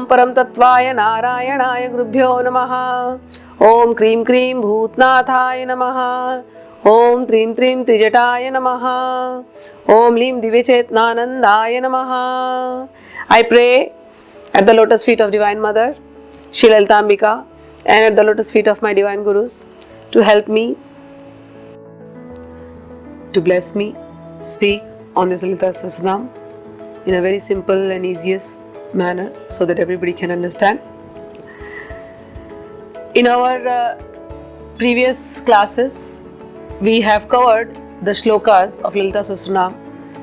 Om Param Tattvaya Narayanaaya Grubhyo Namaha. Om Krim Krim Bhutnathaya Namaha. Om Trim Trim Trijataya Namaha. Om Lim Divya Chetnanandaya Namaha. I pray at the lotus feet of Divine Mother, Sri Lalita Ambika, and at the lotus feet of my Divine Gurus to help me, to bless me, speak on this Lalita Sahasranam in a very simple and easiest manner so that everybody can understand. In our previous classes, we have covered the shlokas of Lalita Sahasranam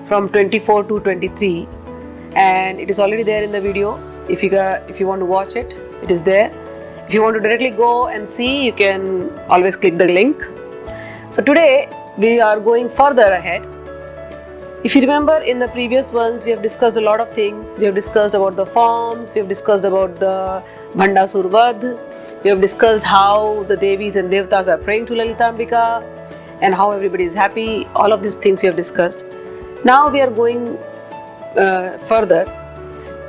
from 24 to 23, and it is already there in the video. If you want to watch it, it is there. If you want to directly go and see, you can always click the link. So today we are going further ahead. If you remember, in the previous ones we have discussed a lot of things. We have discussed about the forms, we have discussed about the Bhandasur Vadh, we have discussed how the Devis and Devatas are praying to Lalita Ambika and how everybody is happy. All of these things we have discussed. Now we are going further.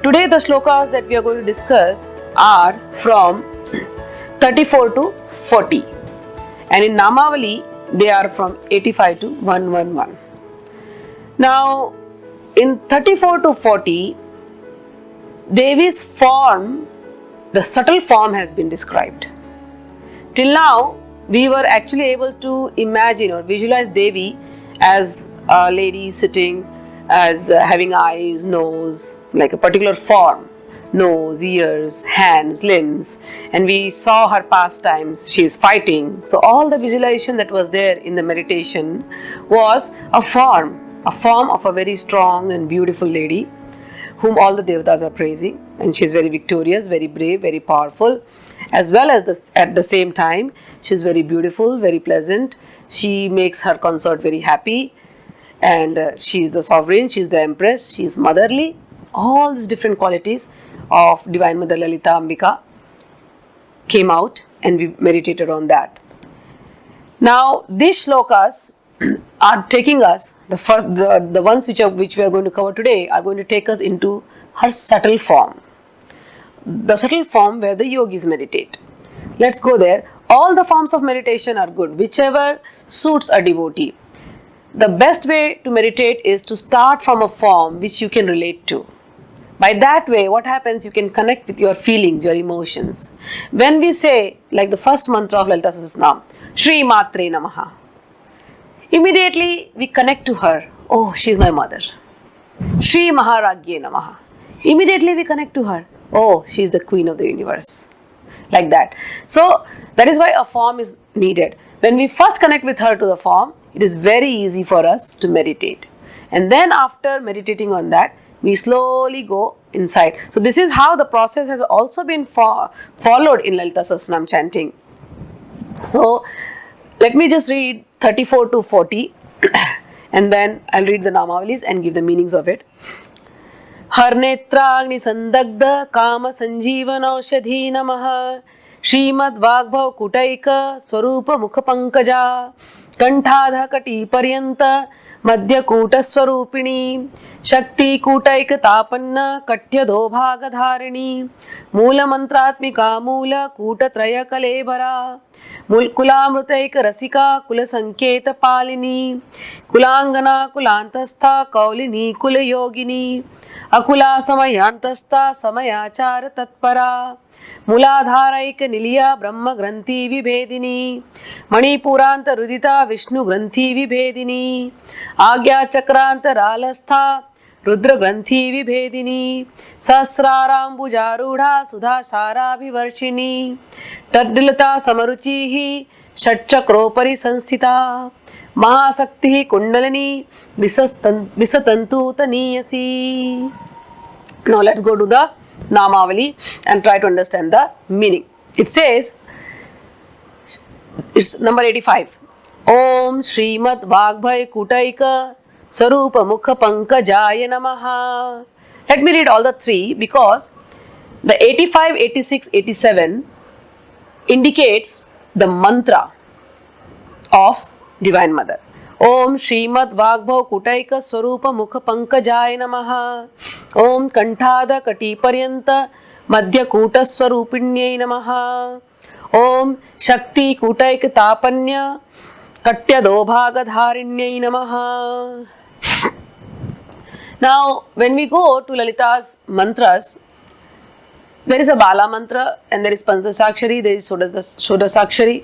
Today the shlokas that we are going to discuss are from 34 to 40, and in Namavali they are from 85 to 111. Now, in 34 to 40, Devi's form, the subtle form has been described. Till now, we were actually able to imagine or visualize Devi as a lady sitting, as having eyes, nose, like a particular form, nose, ears, hands, limbs, and we saw her pastimes. She is fighting. So all the visualization that was there in the meditation was a form of a very strong and beautiful lady whom all the Devatas are praising, and she is very victorious, very brave, very powerful, as well as at the same time she is very beautiful, very pleasant. She makes her consort very happy, and she is the sovereign, she is the empress, she is motherly. All these different qualities of Divine Mother Lalita Ambika came out, and we meditated on that. Now these shlokas are taking us, the ones which we are going to cover today are going to take us into her subtle form. The subtle form where the yogis meditate. Let's go there. All the forms of meditation are good, whichever suits a devotee. The best way to meditate is to start from a form which you can relate to. By that way, what happens, you can connect with your feelings, your emotions. When we say, like the first mantra of Lalita Sahasranam, Shri Matre Namaha, immediately we connect to her. Oh, she is my mother. Shri Maharagye Namaha. Immediately we connect to her. Oh, she is the queen of the universe. Like that. So, that is why a form is needed. When we first connect with her to the form, it is very easy for us to meditate. And then after meditating on that, we slowly go inside. So, this is how the process has also been followed in Lalita Sahasranam chanting. So, let me just read 34 to 40 and then I'll read the Namavalis and give the meanings of it. Harnetragni sandagda kama sanjeevanaushadhi namaha Shrimad Vagbhav Kutaika Swarupa Mukha Pankaja Kantadha Kati Paryanta Madhya Kuta Swarupini Shakti Kutaika Tapanna Katya Dobhaga Dharini Mula Mantratmika Mula Kuta Traya Kalebara Kulamrutaika Rasika Kula Sanketa Palini Kulangana Kulantastha Kaulini Kula Yogini Akula Samayantastha Samayachara Tatpara Muladharaika Niliya Brahma Granthi Vibhedini Manipuranta Rudita Vishnu Granthi Vibhedini Agya Chakranta Ralastha Rudra Granthi Vibhedini Sahasraram Bujarudha Sudha Sara Vivarshini Tadilata Samaruchihi Shatchakropari Sanstita Mahasakti Kundalini Visatantu Taniyasi. Now let's go to the Namavali and try to understand the meaning. It says, it's number 85. Om Shrimad Vagbhai Kutaika Sarupa Mukha Pankajaya Namaha. Let me read all the three because the 85, 86, 87 indicates the mantra of Divine Mother. Om Srimad Vagbhav Kutaika Swarupa Mukha Pankajaya Namaha. Om Kanthada Kati Paryanta Madhya Kuta Swarupinyai Namaha. Om Shakti Kutaika Tapanya Katya Dobhaga Dharinyai Namaha. Now, when we go to Lalita's mantras, there is a Bala mantra and there is Panchadashakshari, there is Shodasakshari.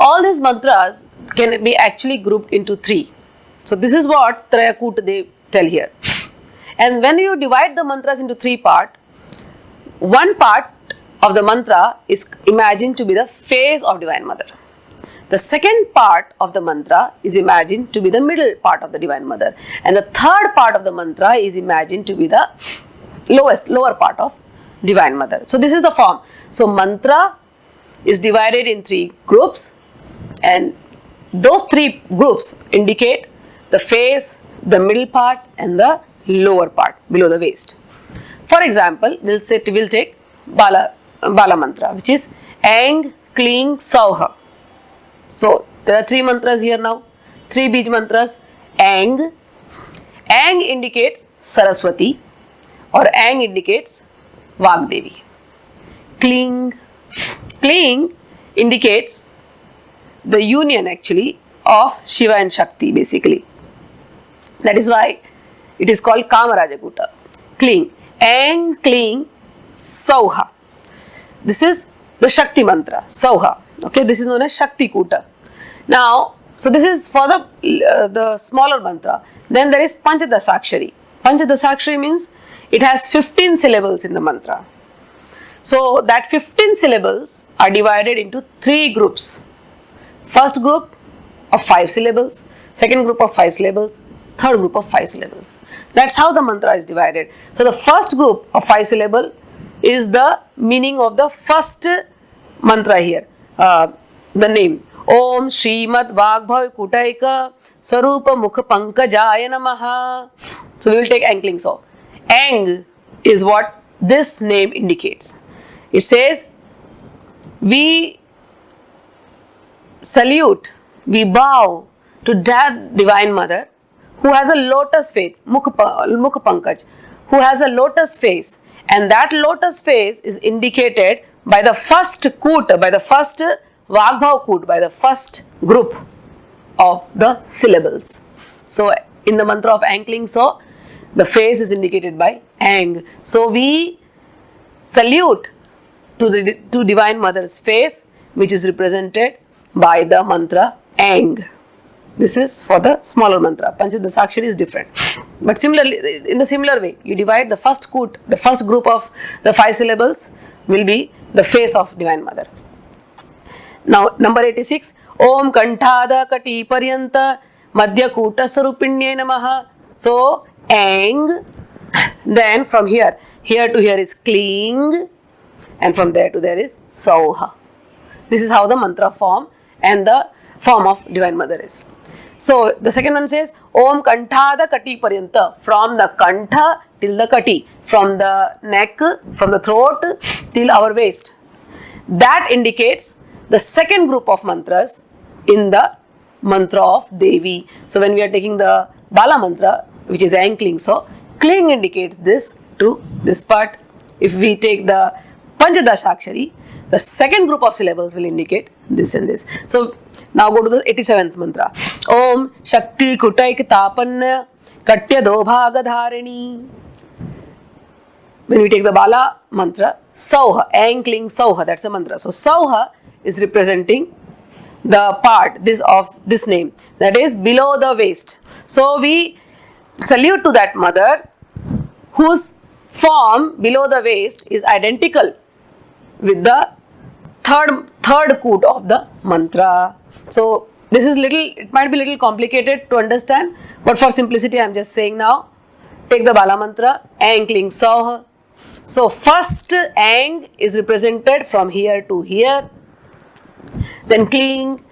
All these mantras can be actually grouped into three. So, this is what Trayakut they tell here. And when you divide the mantras into three parts, one part of the mantra is imagined to be the face of Divine Mother. The second part of the mantra is imagined to be the middle part of the Divine Mother. And the third part of the mantra is imagined to be the lower part of Divine Mother. So, this is the form. So, mantra is divided in three groups, and those three groups indicate the face, the middle part and the lower part below the waist. For example, we'll take Bala mantra, which is Ang, Kling, Sauha. So, there are three mantras here now, three Bij mantras. Ang indicates Saraswati, or Ang indicates Vagdevi. Kling indicates the union actually of Shiva and Shakti basically. That is why it is called Kamarajakuta. Kling. Ang, Kling, Sauha. This is the Shakti mantra, Sauha. Okay, this is known as Shakti Kuta. Now, so this is for the smaller mantra. Then there is Panchadashakshari. Panchadashakshari means it has 15 syllables in the mantra. So, that 15 syllables are divided into three groups. First group of 5 syllables, second group of 5 syllables, third group of 5 syllables. That's how the mantra is divided. So, the first group of 5 syllables is the meaning of the first mantra here, the name. Om Srimad Vagbhav Kutaika Swarupa Mukha Pankajaya Namaha. So, we will take Ang, Kling, Sau. Ang is what this name indicates. It says, we salute, we bow to that Divine Mother who has a lotus face, Mukha Pankaj, who has a lotus face, and that lotus face is indicated by the first Kut, by the first Vagbhav Kut, by the first group of the syllables. So, in the mantra of Ang, Kling, Sau, the face is indicated by Ang. So, we salute to Divine Mother's face, which is represented by the mantra Ang. This is for the smaller mantra. Panchadashakshari is different. But similarly, in the similar way, you divide the first Kut, the first group of the 5 syllables will be the face of Divine Mother. Now, number 86. Om Kanthada Kati Paryanta Madhya Kuta Swarupinyai Namaha. So, Ang. Then from here to here is Kling. And from there to there is Sauha. This is how the mantra form and the form of Divine Mother is. So, the second one says, Om Kanthada Kati Paryanta, from the Kantha till the Kati, from the neck, from the throat till our waist. That indicates the second group of mantras in the mantra of Devi. So, when we are taking the Bala mantra, which is Ang, Kling, Sau, Kling indicates this to this part. If we take the Panchadashakshari, the second group of syllables will indicate this and this. So, now go to the 87th mantra. Om Shakti Kutaik Tapanna Katya Dobhaga Dharani. When we take the Bala mantra, Sauha, Ang, Kling, Sauha, that's the mantra. So, Sauha is representing the part of this name, that is below the waist. So, we salute to that mother whose form below the waist is identical with the third Kut of the mantra. So, this is it might be little complicated to understand, but for simplicity I am just saying now. Take the Bala mantra, Ang, Kling, Sauha. So, first Ang is represented from here to here. Then Kling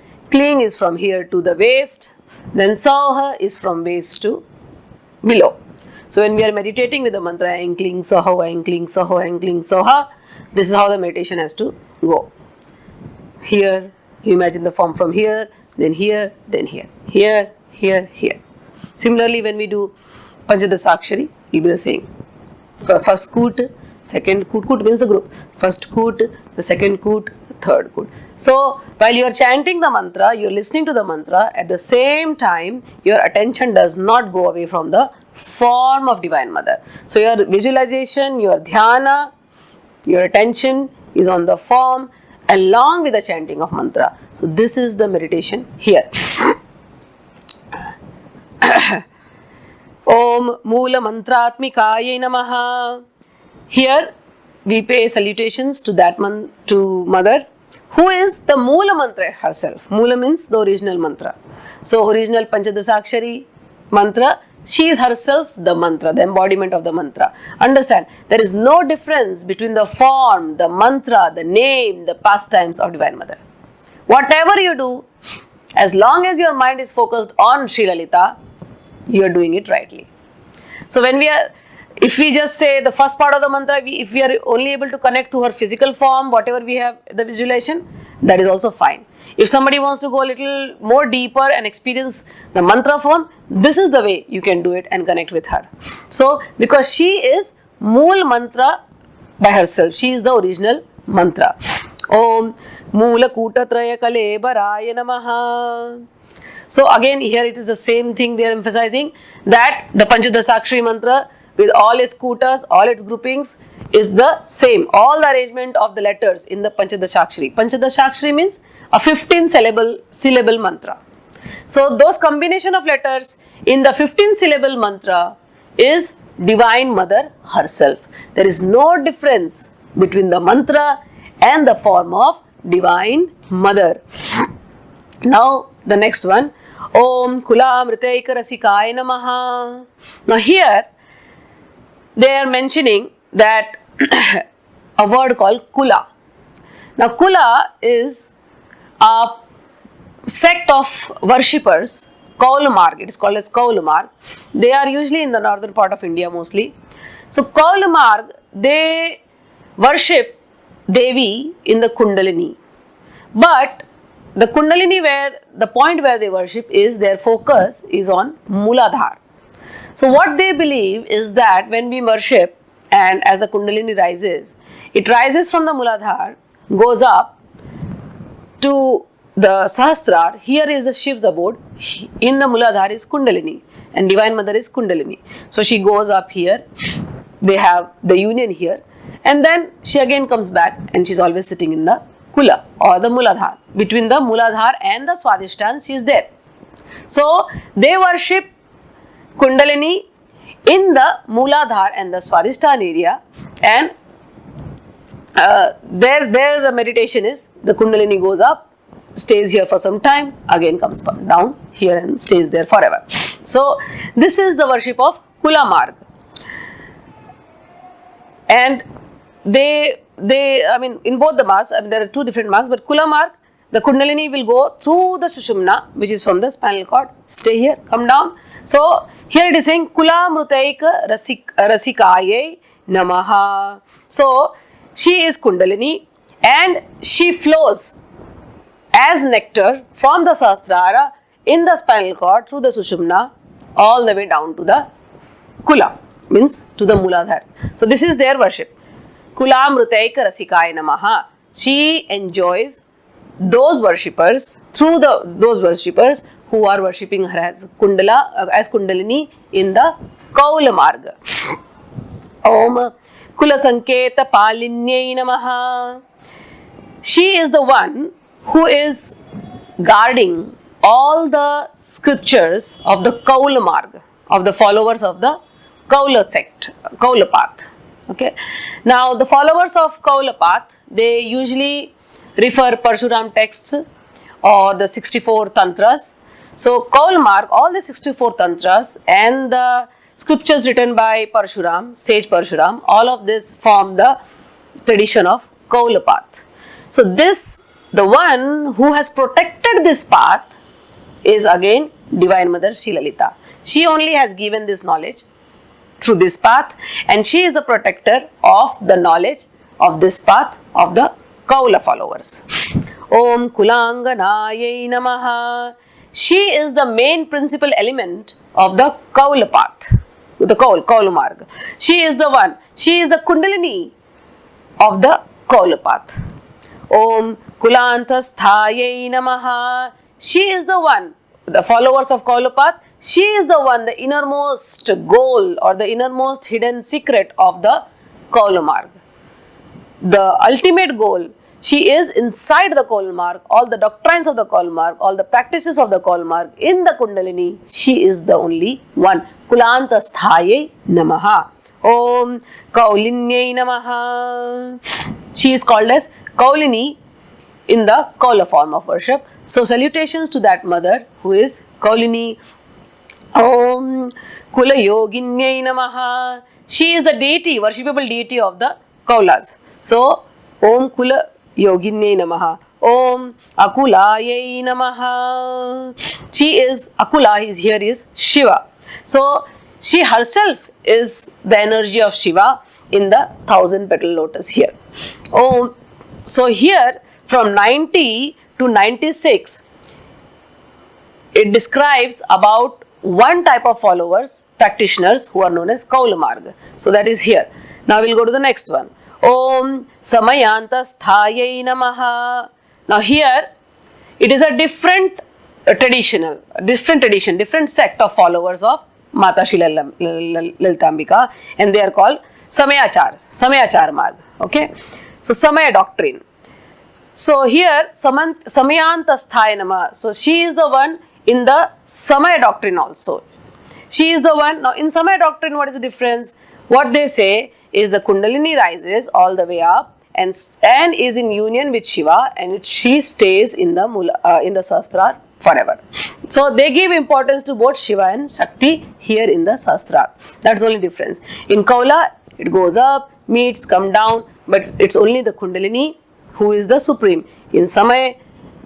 is from here to the waist. Then Sauha is from waist to below. So, when we are meditating with the mantra Ang, Kling, Sauha, Ang, Kling, Sauha, Ang, Kling, Sauha, this is how the meditation has to go. Here, you imagine the form from here, then here, then here, here, here, here. Similarly, when we do Panchadasakshari, it will be the same. First koot, second koot, koot means the group. First koot, the second koot, the third koot. So, while you are chanting the mantra, you are listening to the mantra, at the same time, your attention does not go away from the form of Divine Mother. So, your visualization, your dhyana, your attention is on the form along with the chanting of mantra. So, this is the meditation here. Om Moola Mantratmikaye Namaha. Here we pay salutations to that to Mother, who is the Moola Mantra herself. Moola means the original mantra. So original Panchadasakshari mantra, she is herself the mantra, the embodiment of the mantra. Understand, there is no difference between the form, the mantra, the name, the pastimes of Divine Mother. Whatever you do, as long as your mind is focused on Sri Lalita, you are doing it rightly. So when if we just say the first part of the mantra, if we are only able to connect through her physical form, whatever we have, the visualization, that is also fine. If somebody wants to go a little more deeper and experience the mantra form, this is the way you can do it and connect with her. So, because she is Mool Mantra by herself, she is the original mantra. Om Moola Kutatraya Kalebaraya Namaha. So again, here it is the same thing they are emphasizing, that the Panchadasakshari mantra with all its kutas, all its groupings is the same. All the arrangement of the letters in the Panchadasakshari. Panchadasakshari means a 15 syllable mantra. So those combination of letters in the 15 syllable mantra is Divine Mother herself. There is no difference between the mantra and the form of Divine Mother. Now the next one, Om Kulamritaika Rasikaya Namaha. Now here they are mentioning that a word called Kula. Now Kula is a sect of worshippers, Kaulamarg, it is called as Kaulamarg. They are usually in the northern part of India mostly. So Kaulamarg, they worship Devi in the Kundalini. But the Kundalini, where the point where they worship is, their focus is on Mooladhara. So what they believe is that when we worship and as the Kundalini rises, it rises from the Mooladhara, goes up to the Sahasrar. Here is the Shiv's abode. In the Mooladhara is Kundalini and Divine Mother is Kundalini. So she goes up here. They have the union here, and then she again comes back and she's always sitting in the Kula or the Mooladhara. Between the Mooladhara and the Swadhisthana, she is there. So they worship Kundalini in the Mooladhara and the Swadhisthana area, and there the meditation is, the Kundalini goes up, stays here for some time, again comes down here and stays there forever. So this is the worship of Kula Marg. And I mean, in both the marks, I mean, there are two different marks, but Kula Marg, the Kundalini will go through the Sushumna, which is from the spinal cord, stay here, come down. So here it is saying Kula Mrutaika Rasikaye Namaha. So she is Kundalini and she flows as nectar from the Sahasrara in the spinal cord through the Sushumna all the way down to the Kula, means to the Mooladhara. So this is their worship. Kulamrutaika Rasikaya Namaha. She enjoys those worshippers, through those worshippers who are worshipping her as Kundalini in the Kaula Marga. Om Kula Sanketa Palinyai Namaha. She is the one who is guarding all the scriptures of the Kaula Marga, of the followers of the Kaula sect, Kaula path. Okay. Now the followers of Kaula path, they usually refer Parshuram texts or the 64 tantras. So Kaula Marg, all the 64 tantras and the scriptures written by Parshuram, sage Parshuram, all of this form the tradition of Kaula path. So this, the one who has protected this path is again Divine Mother Sri Lalita. She only has given this knowledge through this path, and she is the protector of the knowledge of this path of the Kaula followers. Om Kulanganaye Namaha. she is the main principal element of the Kaula path, the Kaula marg. She is the one, she is the Kundalini of the Kaula path. Om Kulantasthaye Namaha. She is the one, the followers of Kaula path, she is the one, the innermost goal or the innermost hidden secret of the Kaula marg. The ultimate goal, she is inside the Kaula marg, all the doctrines of the Kaula marg, all the practices of the Kaula marg, in the Kundalini, she is the only one. Kulantasthaye Namaha. Om Kaulinyai Namaha. She is called as Kaulini in the Kaula form of worship. So salutations to that mother who is Kaulini. Om Kula Yoginyai Namaha. She is the deity, worshipable deity of the Kaulas. So Om Kula Yoginyai Namaha. Om Akulayai Namaha. She is Akula, here is Shiva. So she herself is the energy of Shiva in the 1000 petal lotus here. Om. So here from 90 to 96, it describes about one type of followers, practitioners who are known as Kaula Marga. So that is here. Now we'll go to the next one. Om Samayantasthaye Namaha. Now here it is a different tradition, different sect of followers of Mata Shri Lalitambika, and they are called Samayachar Marg. Okay, so Samaya doctrine. So here Samayantasthaye Namaha. So she is the one in the Samaya doctrine also. She is the one. Now in Samaya doctrine, what is the difference? What they say is the Kundalini rises all the way up and is in union with Shiva, and she stays in the Sahasrar forever. So they give importance to both Shiva and Shakti here in the Sahasrar. That's the only difference. In Kaula, it goes up, meets, come down, but it's only the Kundalini who is the supreme. In Samaya,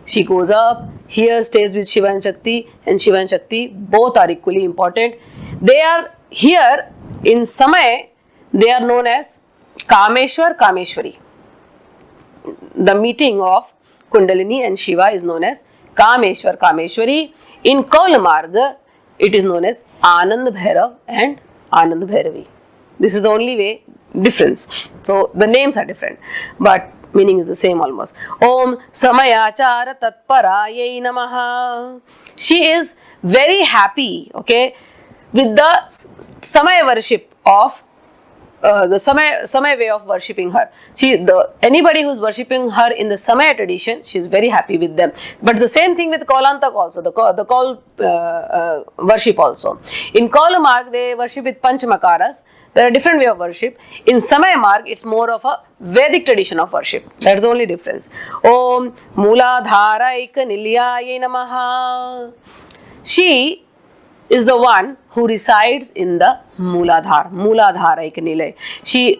she goes up, here stays with Shiva and Shakti both are equally important. They are here in Samaya, they are known as Kameshwar, Kameshwari. The meeting of Kundalini and Shiva is known as Kameshwar, Kameshwari. In Kaula Marga, it is known as Anand Bhairav and Anand Bhairavi. This is the only way difference. So the names are different, but meaning is the same almost. Om Samayachara Tatparaye Namaha. She is very happy, okay, with the Samaya worship of the Samaya way of worshipping her. Anybody who is worshipping her in the Samaya tradition, she is very happy with them. But the same thing with Kaulantak also, the Kaul worship also. In Kaula Marg, they worship with Panchmakaras. There are different way of worship. In Samaya Marg, it's more of a Vedic tradition of worship. That's the only difference. Om Mooladharaika Nilyaye Namaha. She is the one who resides in the Mooladhar. Mooladharaika Nilay.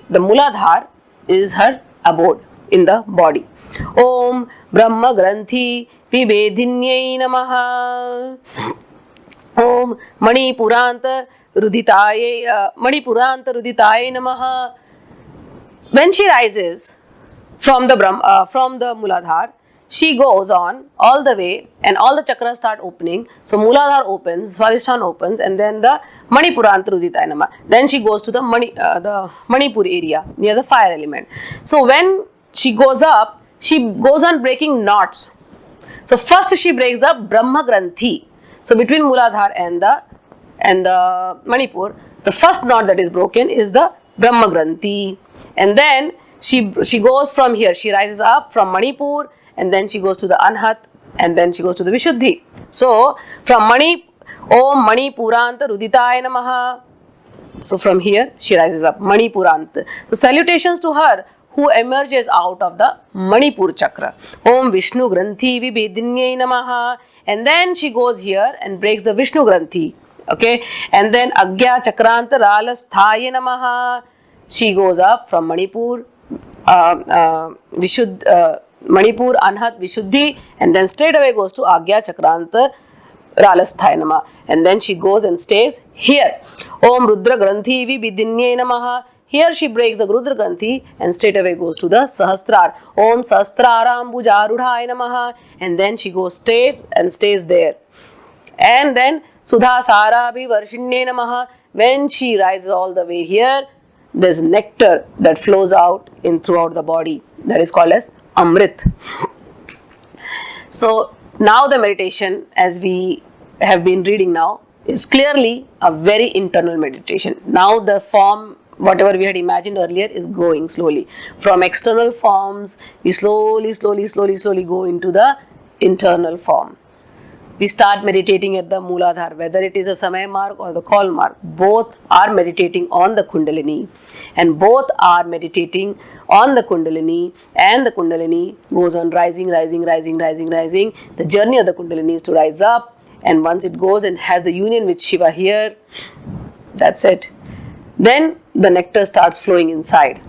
The Mooladhar is her abode in the body. Om Brahma Granthi Vibedhinyai Namaha. Om Manipuranta Ruditaye Namaha. When she rises from the Mooladhar, she goes on all the way and all the chakras start opening. So Mooladhar opens, Swadhisthana opens, and then the Manipuranta Ruditaye Namaha. Then she goes to the Manipur area near the fire element. So when she goes up, she goes on breaking knots. So first she breaks the Brahma Granthi. So between Mooladhar and the Manipur, the first knot that is broken is the Brahma Granthi. And then she goes from here, she rises up from Manipur, and then she goes to the Anhat, and then she goes to the Vishuddhi. So from Om Manipuranta Ruditaye Namaha. So from here she rises up, Manipuranta. So salutations to her who emerges out of the Manipur chakra. Om Vishnu Granthi Vibedinyai Namaha. And then she goes here and breaks the Vishnu Granthi. Okay, and then Agya Chakranta Ralasthaye Namaha. She goes up from Manipur, Manipur, Anhat, Vishuddhi, and then straight away goes to Agya Chakranta Ralasthaye Namaha. And then she goes and stays here. Om Rudra Granthi Vibedinyai Namaha. Here she breaks the Rudra Granthi and straight away goes to the Sahasrar. Om Sahasraram Bhujarudhaye Namaha. And then she goes straight and stays there. And then Sudha Sarabhi Varshinne Namaha. When she rises all the way here, there's nectar that flows out in throughout the body. That is called as Amrit. So now the meditation, as we have been reading now, is clearly a very internal meditation. Now the form, whatever we had imagined earlier, is going slowly. From external forms, we slowly go into the internal form. We start meditating at the Mooladhara, whether it is a Samay mark or the call mark. Both are meditating on the Kundalini, and both are meditating on the Kundalini, and the Kundalini goes on rising. The journey of the Kundalini is to rise up, and once it goes and has the union with Shiva here, that's it. Then the nectar starts flowing inside.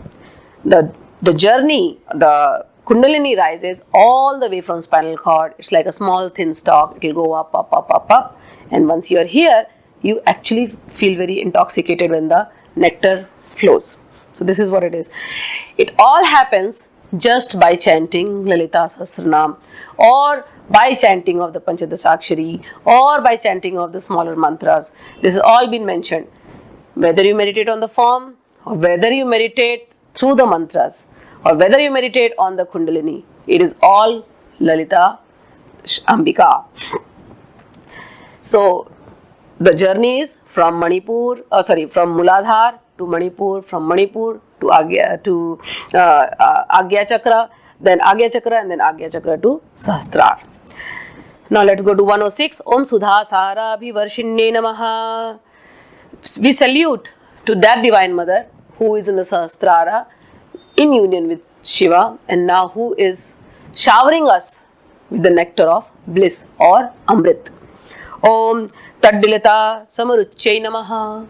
The journey, the Kundalini rises all the way from spinal cord. It's like a small thin stalk. It will go up. And once you are here, you actually feel very intoxicated when the nectar flows. So this is what it is. It all happens just by chanting Lalita Sahasranam, or by chanting of the Panchadashakshari, or by chanting of the smaller mantras. This has all been mentioned. Whether you meditate on the form, or whether you meditate through the mantras, or whether you meditate on the Kundalini, it is all Lalita Ambika. So the journey is from from Mooladhara to Manipur, from Manipur to Agya Chakra, then Agya Chakra, and then Agya Chakra to Sahasrar. Now let's go to 106. Om Sudha Sarabhi Varshinne Namaha. We salute to that Divine Mother who is in the Sahasrara in union with Shiva, and now who is showering us with the nectar of bliss or Amrit. Om Taddilata Samaruchai Namaha.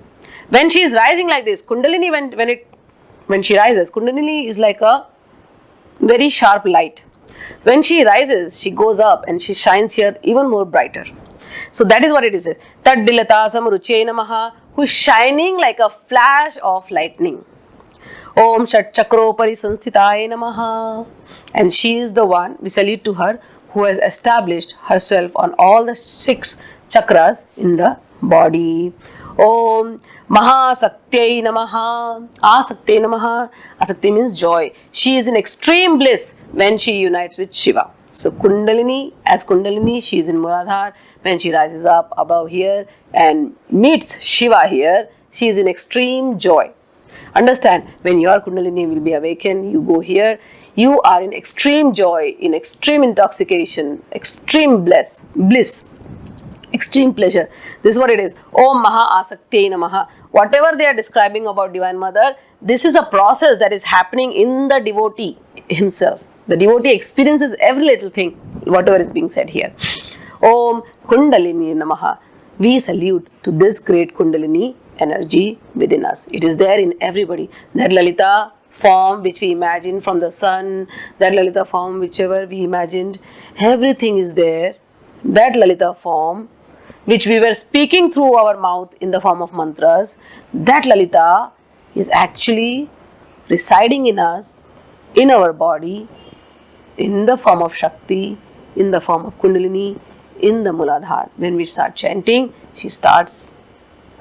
When she is rising like this, Kundalini, when she rises, Kundalini is like a very sharp light. When she rises, she goes up and she shines here even more brighter. So that is what it is. Taddilata Samaruchai Namaha, who is shining like a flash of lightning. Om Shat Chakropari Sansthitai Namaha. And she is the one, we salute to her, who has established herself on all the 6 chakras in the body. Om Mahasaktei Namaha. Asaktei Namaha. Asakti means joy. She is in extreme bliss when she unites with Shiva. So Kundalini, as Kundalini, she is in Mooladhara. When she rises up above here and meets Shiva here, she is in extreme joy. Understand, when your Kundalini will be awakened, you go here, you are in extreme joy, in extreme intoxication, extreme bliss, extreme pleasure. This is what it is. Om Maha Asakte Namaha. Whatever they are describing about Divine Mother, this is a process that is happening in the devotee himself. The devotee experiences every little thing, whatever is being said here. Om Kundalini Namaha. We salute to this great Kundalini energy within us. It is there in everybody. That Lalita form which we imagined from the sun, that Lalita form whichever we imagined, everything is there. That Lalita form which we were speaking through our mouth in the form of mantras, that Lalita is actually residing in us, in our body, in the form of Shakti, in the form of Kundalini, in the Mooladhara. When we start chanting, she starts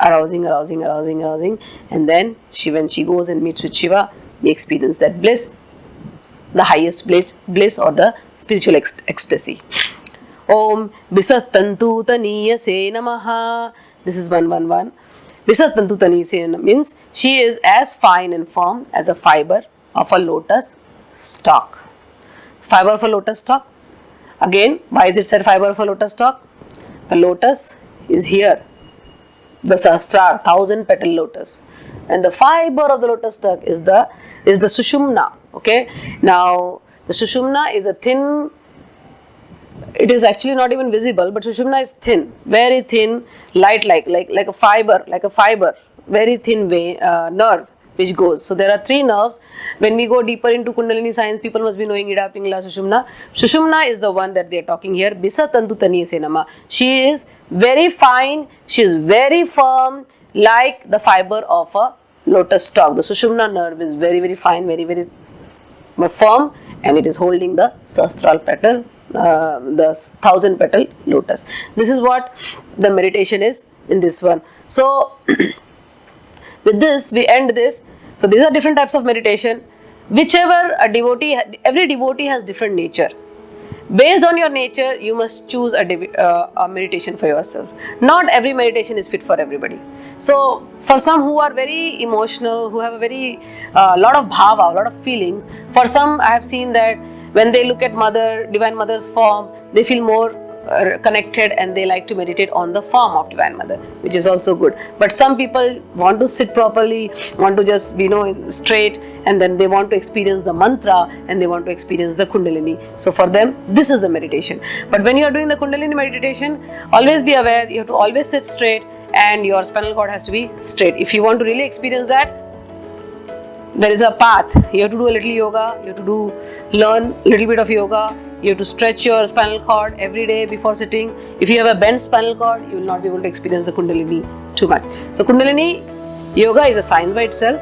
arousing, and then when she goes and meets with Shiva, we experience that bliss, the highest bliss or the spiritual ecstasy. Om Bisatantu Taniyase Namaha. This is 111. Bisatantu Taniyase means she is as fine and firm as a fiber of a lotus stalk. Fiber of a lotus stalk. Again, why is it said fiber of a lotus stalk? The lotus is here. The Sahasrar, 1000-petal lotus. And the fiber of the lotus stalk is the Sushumna. Okay. Now, the Sushumna is a thin, it is actually not even visible, but Sushumna is thin, very thin, light like a fiber, very thin nerve which goes. So there are 3 nerves. When we go deeper into Kundalini science, people must be knowing Ida, Pingala, Sushumna. Sushumna is the one that they are talking here. Bisatantu Taniyase Namaha. She is very fine, she is very firm, like the fiber of a lotus stalk. The Sushumna nerve is very, very fine, very, very firm, and it is holding the Sahasral petal the 1,000 petal lotus. This is what the meditation is in this one. So with this we end this. So these are different types of meditation. Whichever a devotee, every devotee has different nature. Based on your nature, you must choose a meditation for yourself. Not every meditation is fit for everybody. So for some who are very emotional, who have a very lot of bhava, a lot of feelings, for some I have seen that when they look at Mother, Divine Mother's form, they feel more connected and they like to meditate on the form of Divine Mother, which is also good. But some people want to sit properly, want to just be straight, and then they want to experience the mantra and they want to experience the Kundalini. So for them, this is the meditation. But when you are doing the Kundalini meditation, always be aware, you have to always sit straight and your spinal cord has to be straight. If you want to really experience that, there is a path. You have to do a little yoga, you have to learn a little bit of yoga. You have to stretch your spinal cord every day before sitting. If you have a bent spinal cord, you will not be able to experience the Kundalini too much. So Kundalini yoga is a science by itself.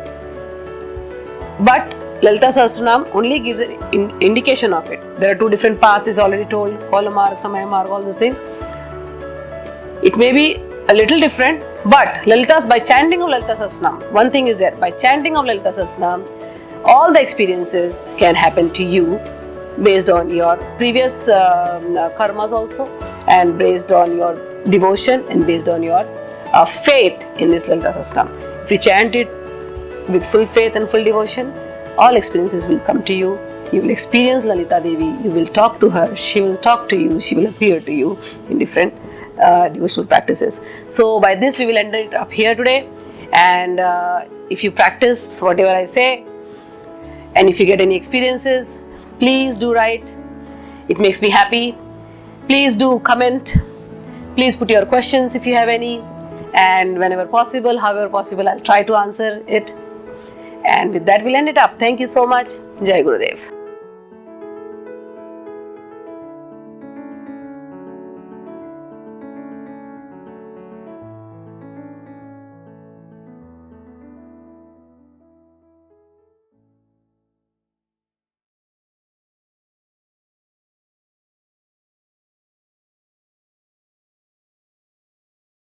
But Lalita Sahasranam only gives an indication of it. There are two different paths, is already told. Kola marg, samaya marg, all these things. It may be a little different, but by chanting of Lalita Sahasranam, one thing is there. By chanting of Lalita Sahasranam, all the experiences can happen to you, based on your previous karmas also, and based on your devotion and based on your faith in this Lalita Sahasranam. If you chant it with full faith and full devotion, all experiences will come to you. You will experience Lalita Devi, you will talk to her, she will talk to you, she will appear to you in different devotional practices. So by this we will end it up here today, and if you practice whatever I say, and if you get any experiences, please do write. It makes me happy. Please do comment. Please put your questions if you have any. And whenever possible, however possible, I'll try to answer it. And with that, we'll end it up. Thank you so much. Jai Gurudev.